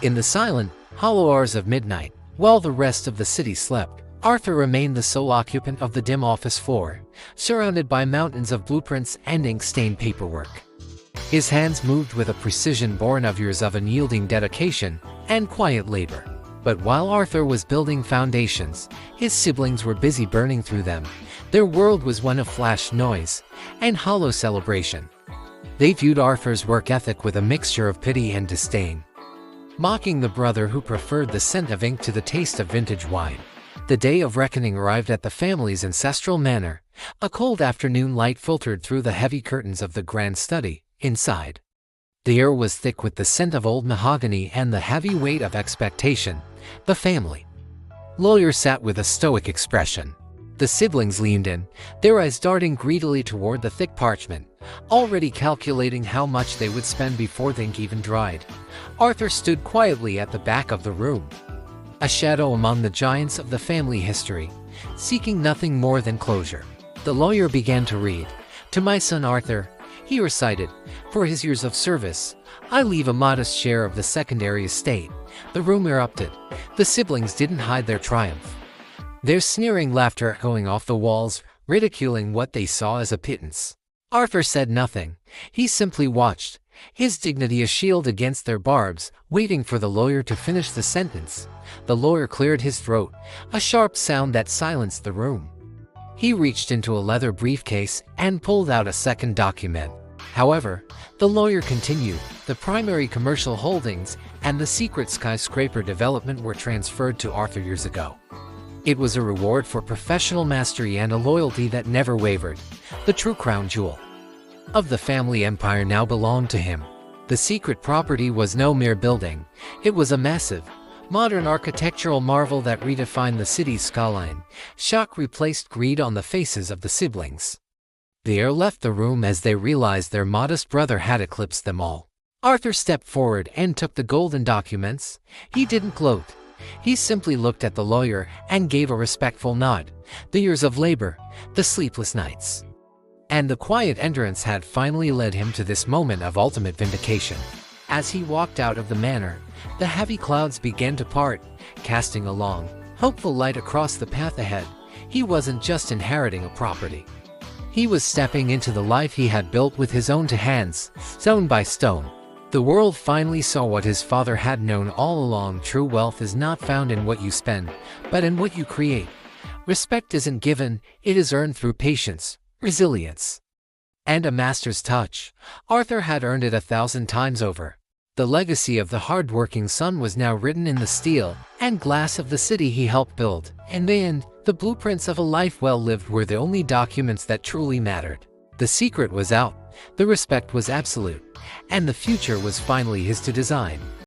In the silent, hollow hours of midnight, while the rest of the city slept, Arthur remained the sole occupant of the dim office floor, surrounded by mountains of blueprints and ink-stained paperwork. His hands moved with a precision born of years of unyielding dedication and quiet labor. But while Arthur was building foundations, his siblings were busy burning through them. Their world was one of flash noise and hollow celebration. They viewed Arthur's work ethic with a mixture of pity and disdain, mocking the brother who preferred the scent of ink to the taste of vintage wine. The day of reckoning arrived at the family's ancestral manor. A cold afternoon light filtered through the heavy curtains of the grand study. Inside, the air was thick with the scent of old mahogany and the heavy weight of expectation. The family lawyer sat with a stoic expression. The siblings leaned in, their eyes darting greedily toward the thick parchment, already calculating how much they would spend before the ink even dried. Arthur stood quietly at the back of the room, a shadow among the giants of the family history, seeking nothing more than closure. The lawyer began to read. "To my son Arthur," he recited, "for his years of service, I leave a modest share of the secondary estate." The room erupted. The siblings didn't hide their triumph, their sneering laughter echoing off the walls, ridiculing what they saw as a pittance. Arthur said nothing. He simply watched, his dignity a shield against their barbs, waiting for the lawyer to finish the sentence. The lawyer cleared his throat, a sharp sound that silenced the room. He reached into a leather briefcase and pulled out a second document. However, the lawyer continued. The primary commercial holdings and the secret skyscraper development were transferred to Arthur years ago. It was a reward for professional mastery and a loyalty that never wavered. The true crown jewel of the family empire now belonged to him. The secret property was no mere building. It was a massive, modern architectural marvel that redefined the city's skyline. Shock replaced greed on the faces of the siblings. The air left the room as they realized their modest brother had eclipsed them all. Arthur stepped forward and took the golden documents. He didn't gloat. He simply looked at the lawyer and gave a respectful nod. The years of labor, the sleepless nights, and the quiet endurance had finally led him to this moment of ultimate vindication. As he walked out of the manor, the heavy clouds began to part, casting a long, hopeful light across the path ahead. He wasn't just inheriting a property. He was stepping into the life he had built with his own two hands, stone by stone. The world finally saw what his father had known all along. True wealth is not found in what you spend, but in what you create. Respect isn't given, it is earned through patience, resilience, and a master's touch. Arthur had earned it 1,000 times over. The legacy of the hard-working son was now written in the steel and glass of the city he helped build. In the end, the blueprints of a life well lived were the only documents that truly mattered. The secret was out, the respect was absolute, and the future was finally his to design.